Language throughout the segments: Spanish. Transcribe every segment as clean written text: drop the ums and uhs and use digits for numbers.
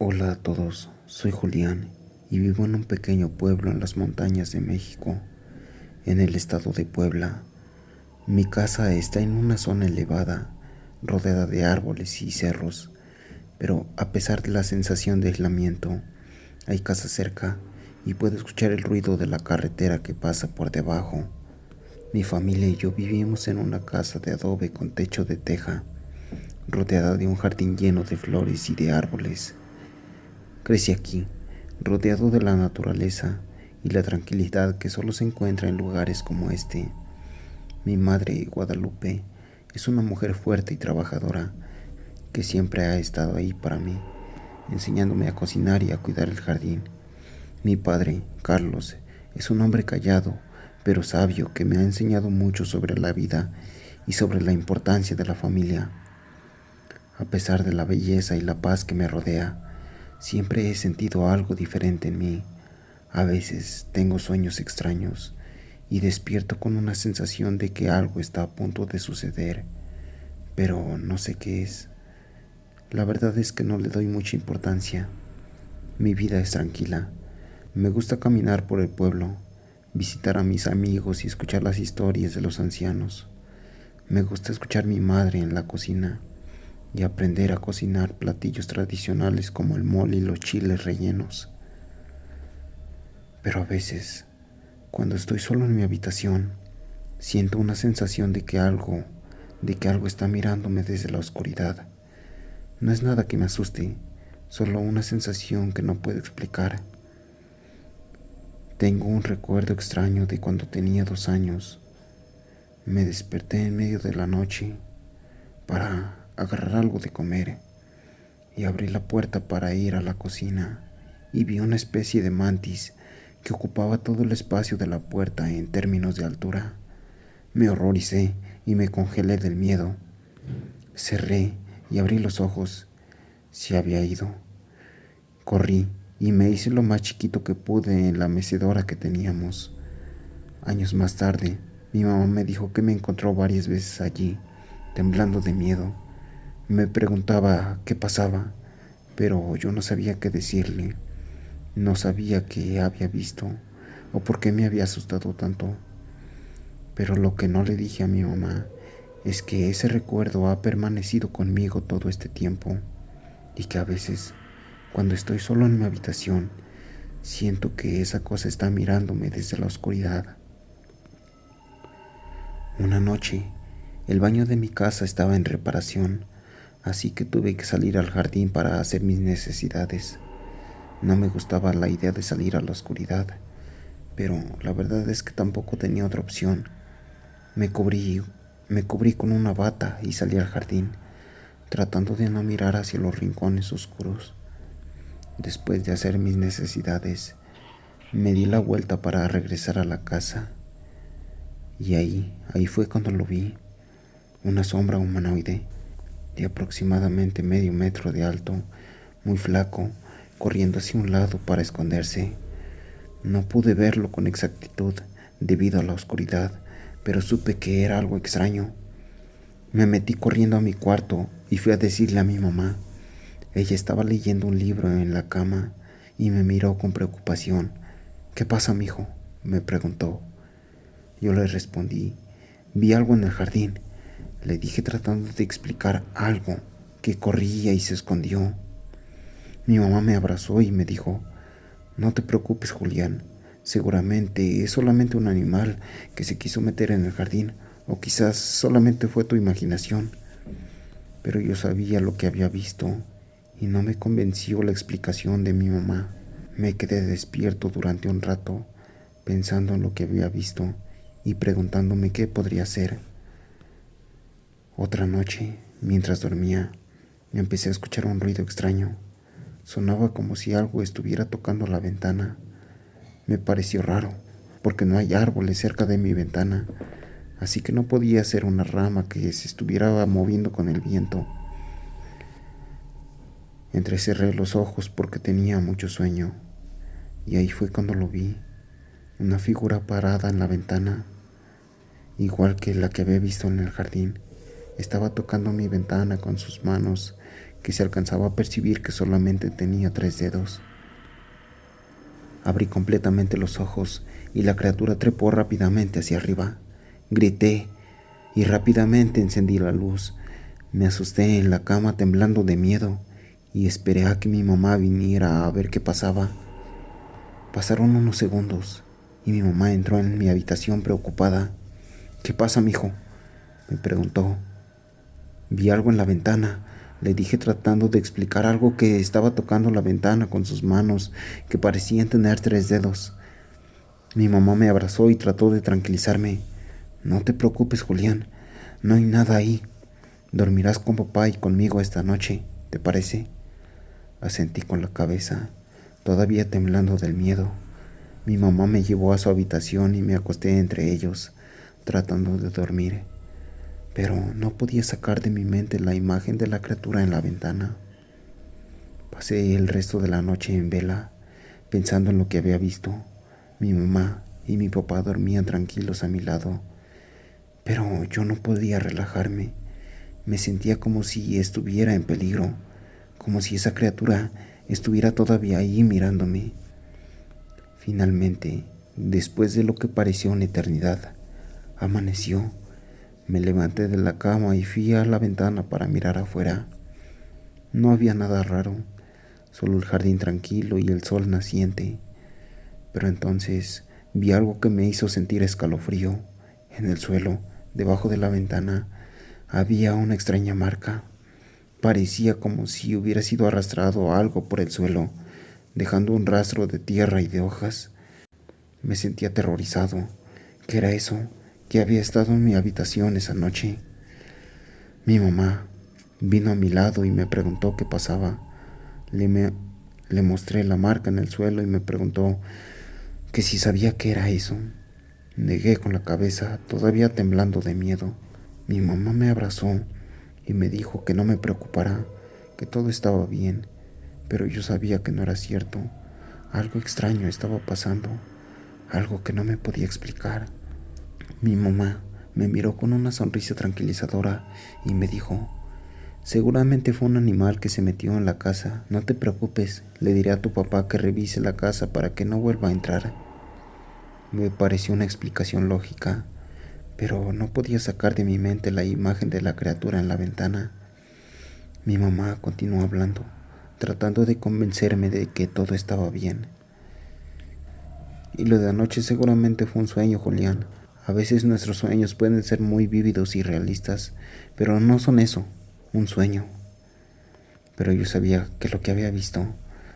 Hola a todos, soy Julián y vivo en un pequeño pueblo en las montañas de México, en el estado de Puebla. Mi casa está en una zona elevada, rodeada de árboles y cerros, pero a pesar de la sensación de aislamiento, hay casa cerca y puedo escuchar el ruido de la carretera que pasa por debajo. Mi familia y yo vivimos en una casa de adobe con techo de teja, rodeada de un jardín lleno de flores y de árboles. Crecí aquí, rodeado de la naturaleza y la tranquilidad que solo se encuentra en lugares como este. Mi madre, Guadalupe, es una mujer fuerte y trabajadora que siempre ha estado ahí para mí, enseñándome a cocinar y a cuidar el jardín. Mi padre, Carlos, es un hombre callado, pero sabio que me ha enseñado mucho sobre la vida y sobre la importancia de la familia. A pesar de la belleza y la paz que me rodea, siempre he sentido algo diferente en mí. A veces tengo sueños extraños y despierto con una sensación de que algo está a punto de suceder, pero no sé qué es. La verdad es que no le doy mucha importancia. Mi vida es tranquila. Me gusta caminar por el pueblo, visitar a mis amigos y escuchar las historias de los ancianos. Me gusta escuchar a mi madre en la cocina y aprender a cocinar platillos tradicionales como el mole y los chiles rellenos. Pero a veces, cuando estoy solo en mi habitación, siento una sensación de que algo está mirándome desde la oscuridad. No es nada que me asuste, solo una sensación que no puedo explicar. Tengo un recuerdo extraño de cuando tenía 2 años. Me desperté en medio de la noche para agarrar algo de comer y abrí la puerta para ir a la cocina y vi una especie de mantis que ocupaba todo el espacio de la puerta en términos de altura. Me horroricé y me congelé del miedo. Cerré y abrí los ojos. Se había ido. Corrí y me hice lo más chiquito que pude en la mecedora que teníamos. Años más tarde, mi mamá me dijo que me encontró varias veces allí, temblando de miedo. Me preguntaba qué pasaba, pero yo no sabía qué decirle. No sabía qué había visto o por qué me había asustado tanto. Pero lo que no le dije a mi mamá es que ese recuerdo ha permanecido conmigo todo este tiempo y que a veces, cuando estoy solo en mi habitación, siento que esa cosa está mirándome desde la oscuridad. Una noche, el baño de mi casa estaba en reparación, así que tuve que salir al jardín para hacer mis necesidades. No me gustaba la idea de salir a la oscuridad, pero la verdad es que tampoco tenía otra opción. Me cubrí, me cubrí con una bata y salí al jardín, tratando de no mirar hacia los rincones oscuros. Después de hacer mis necesidades, me di la vuelta para regresar a la casa. Y ahí fue cuando lo vi, una sombra humanoide de aproximadamente medio metro de alto, muy flaco, corriendo hacia un lado para esconderse. No pude verlo con exactitud debido a la oscuridad, pero supe que era algo extraño. Me metí corriendo a mi cuarto y fui a decirle a mi mamá. Ella estaba leyendo un libro en la cama y me miró con preocupación. ¿Qué pasa, mijo?, me preguntó. Yo le respondí, vi algo en el jardín. Le dije tratando de explicar algo, que corría y se escondió. Mi mamá me abrazó y me dijo, no te preocupes, Julián, seguramente es solamente un animal que se quiso meter en el jardín, o quizás solamente fue tu imaginación. Pero yo sabía lo que había visto y no me convenció la explicación de mi mamá. Me quedé despierto durante un rato, pensando en lo que había visto y preguntándome qué podría ser. Otra noche, mientras dormía, empecé a escuchar un ruido extraño. Sonaba como si algo estuviera tocando la ventana. Me pareció raro, porque no hay árboles cerca de mi ventana, así que no podía ser una rama que se estuviera moviendo con el viento. Entrecerré los ojos porque tenía mucho sueño, y ahí fue cuando lo vi, una figura parada en la ventana, igual que la que había visto en el jardín. Estaba tocando mi ventana con sus manos que se alcanzaba a percibir que solamente tenía 3 dedos. Abrí completamente los ojos y la criatura trepó rápidamente hacia arriba. Grité y rápidamente encendí la luz. Me asusté en la cama temblando de miedo y esperé a que mi mamá viniera a ver qué pasaba. Pasaron unos segundos y mi mamá entró en mi habitación preocupada. «¿Qué pasa, mijo?», me preguntó. «Vi algo en la ventana», le dije tratando de explicar algo que estaba tocando la ventana con sus manos que parecían tener 3 dedos. Mi mamá me abrazó y trató de tranquilizarme. «No te preocupes, Julián, no hay nada ahí. Dormirás con papá y conmigo esta noche, ¿te parece?». Asentí con la cabeza, todavía temblando del miedo. Mi mamá me llevó a su habitación y me acosté entre ellos, tratando de dormir, pero no podía sacar de mi mente la imagen de la criatura en la ventana. Pasé el resto de la noche en vela, pensando en lo que había visto. Mi mamá y mi papá dormían tranquilos a mi lado, pero yo no podía relajarme. Me sentía como si estuviera en peligro, como si esa criatura estuviera todavía ahí mirándome. Finalmente, después de lo que pareció una eternidad, amaneció. Me levanté de la cama y fui a la ventana para mirar afuera. No había nada raro, solo el jardín tranquilo y el sol naciente. Pero entonces vi algo que me hizo sentir escalofrío. En el suelo, debajo de la ventana, había una extraña marca. Parecía como si hubiera sido arrastrado algo por el suelo, dejando un rastro de tierra y de hojas. Me sentí aterrorizado. ¿Qué era eso que había estado en mi habitación esa noche? Mi mamá vino a mi lado y me preguntó qué pasaba. Le mostré la marca en el suelo y me preguntó que si sabía qué era eso. Negué con la cabeza, todavía temblando de miedo. Mi mamá me abrazó y me dijo que no me preocupara, que todo estaba bien, pero yo sabía que no era cierto. Algo extraño estaba pasando, algo que no me podía explicar. Mi mamá me miró con una sonrisa tranquilizadora y me dijo: «Seguramente fue un animal que se metió en la casa. No te preocupes, le diré a tu papá que revise la casa para que no vuelva a entrar». Me pareció una explicación lógica, pero no podía sacar de mi mente la imagen de la criatura en la ventana. Mi mamá continuó hablando, tratando de convencerme de que todo estaba bien. «Y lo de anoche seguramente fue un sueño, Julián. A veces nuestros sueños pueden ser muy vívidos y realistas, pero no son eso, un sueño». Pero yo sabía que lo que había visto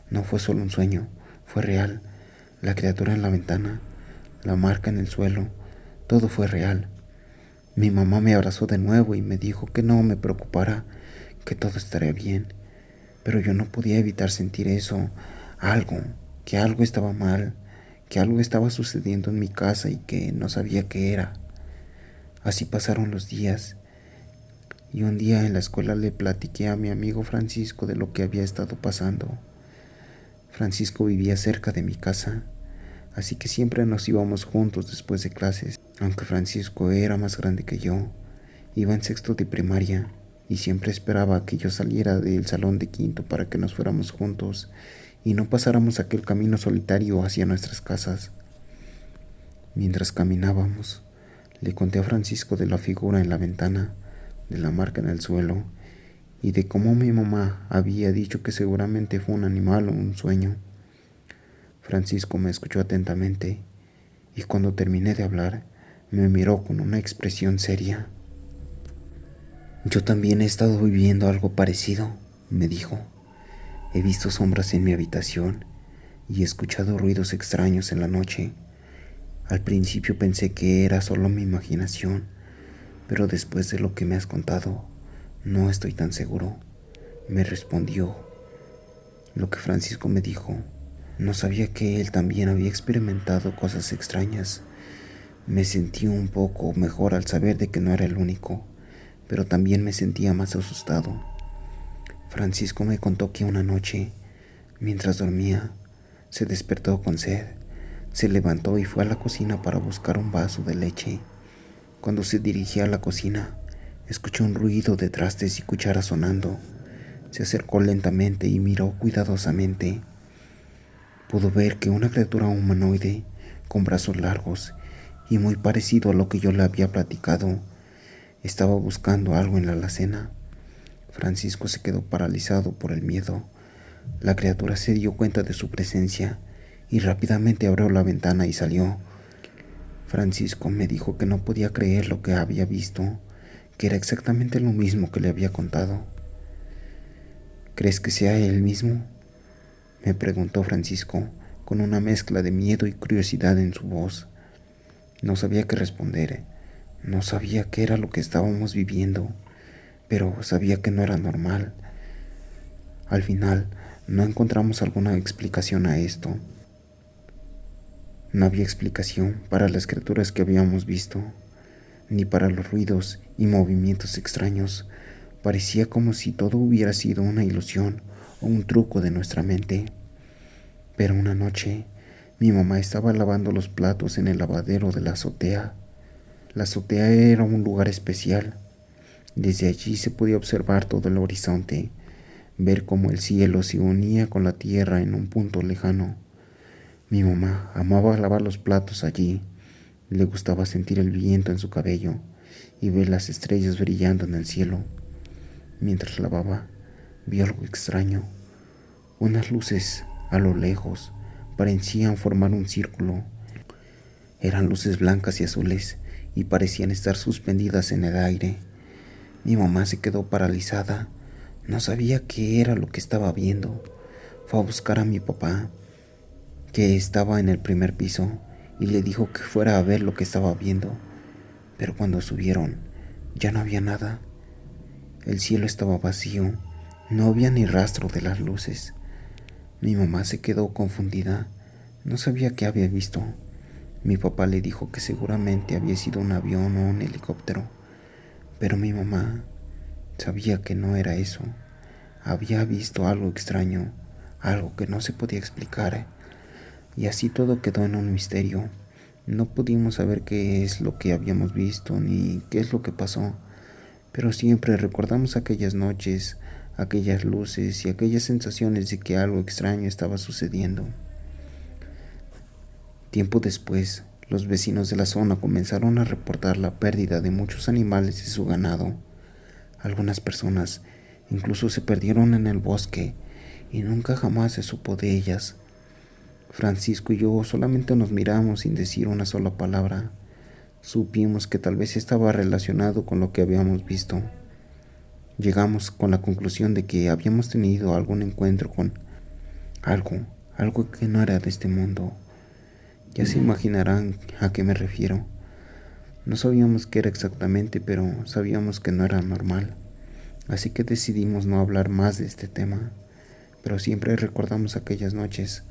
no fue solo un sueño, fue real. La criatura en la ventana, la marca en el suelo, todo fue real. Mi mamá me abrazó de nuevo y me dijo que no me preocupara, que todo estaría bien. Pero yo no podía evitar sentir eso, que algo estaba mal, que algo estaba sucediendo en mi casa y que no sabía qué era. Así pasaron los días, y un día en la escuela le platiqué a mi amigo Francisco de lo que había estado pasando. Francisco vivía cerca de mi casa, así que siempre nos íbamos juntos después de clases. Aunque Francisco era más grande que yo, iba en sexto de primaria y siempre esperaba que yo saliera del salón de quinto para que nos fuéramos juntos y no pasáramos aquel camino solitario hacia nuestras casas. Mientras caminábamos, le conté a Francisco de la figura en la ventana, de la marca en el suelo y de cómo mi mamá había dicho que seguramente fue un animal o un sueño. Francisco me escuchó atentamente y cuando terminé de hablar, me miró con una expresión seria. «Yo también he estado viviendo algo parecido», me dijo. «He visto sombras en mi habitación y he escuchado ruidos extraños en la noche. Al principio pensé que era solo mi imaginación, pero después de lo que me has contado, no estoy tan seguro», me respondió. Lo que Francisco me dijo, no sabía que él también había experimentado cosas extrañas. Me sentí un poco mejor al saber de que no era el único, pero también me sentía más asustado. Francisco me contó que una noche, mientras dormía, se despertó con sed. Se levantó y fue a la cocina para buscar un vaso de leche. Cuando se dirigía a la cocina, escuchó un ruido de trastes y cucharas sonando. Se acercó lentamente y miró cuidadosamente. Pudo ver que una criatura humanoide con brazos largos y muy parecido a lo que yo le había platicado estaba buscando algo en la alacena. Francisco se quedó paralizado por el miedo. La criatura se dio cuenta de su presencia y rápidamente abrió la ventana y salió. Francisco me dijo que no podía creer lo que había visto, que era exactamente lo mismo que le había contado. ¿Crees que sea él mismo?, me preguntó Francisco, con una mezcla de miedo y curiosidad en su voz. No sabía qué responder. No sabía qué era lo que estábamos viviendo, pero sabía que no era normal. Al final, no encontramos alguna explicación a esto. No había explicación para las criaturas que habíamos visto, ni para los ruidos y movimientos extraños. Parecía como si todo hubiera sido una ilusión o un truco de nuestra mente. Pero una noche, mi mamá estaba lavando los platos en el lavadero de la azotea. La azotea era un lugar especial. Desde allí se podía observar todo el horizonte, ver cómo el cielo se unía con la tierra en un punto lejano. Mi mamá amaba lavar los platos allí. Le gustaba sentir el viento en su cabello y ver las estrellas brillando en el cielo. Mientras lavaba, vio algo extraño. Unas luces a lo lejos parecían formar un círculo. Eran luces blancas y azules y parecían estar suspendidas en el aire. Mi mamá se quedó paralizada. No sabía qué era lo que estaba viendo. Fue a buscar a mi papá, que estaba en el primer piso, y le dijo que fuera a ver lo que estaba viendo. Pero cuando subieron, ya no había nada. El cielo estaba vacío. No había ni rastro de las luces. Mi mamá se quedó confundida. No sabía qué había visto. Mi papá le dijo que seguramente había sido un avión o un helicóptero, pero mi mamá sabía que no era eso. Había visto algo extraño, algo que no se podía explicar, y así todo quedó en un misterio. No pudimos saber qué es lo que habíamos visto ni qué es lo que pasó, pero siempre recordamos aquellas noches, aquellas luces y aquellas sensaciones de que algo extraño estaba sucediendo. Tiempo después, los vecinos de la zona comenzaron a reportar la pérdida de muchos animales y su ganado. Algunas personas incluso se perdieron en el bosque y nunca jamás se supo de ellas. Francisco y yo solamente nos miramos sin decir una sola palabra. Supimos que tal vez estaba relacionado con lo que habíamos visto. Llegamos con la conclusión de que habíamos tenido algún encuentro con algo que no era de este mundo. Ya se imaginarán a qué me refiero. No sabíamos qué era exactamente, pero sabíamos que no era normal. Así que decidimos no hablar más de este tema. Pero siempre recordamos aquellas noches,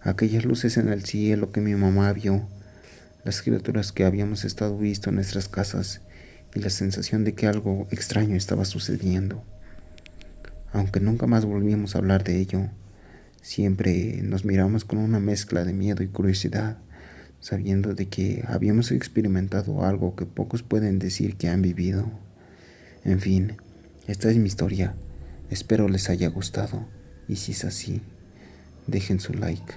aquellas luces en el cielo que mi mamá vio, las criaturas que habíamos estado visto en nuestras casas y la sensación de que algo extraño estaba sucediendo. Aunque nunca más volvimos a hablar de ello, siempre nos miramos con una mezcla de miedo y curiosidad, sabiendo de que habíamos experimentado algo que pocos pueden decir que han vivido. En fin, esta es mi historia. Espero les haya gustado, y si es así, dejen su like.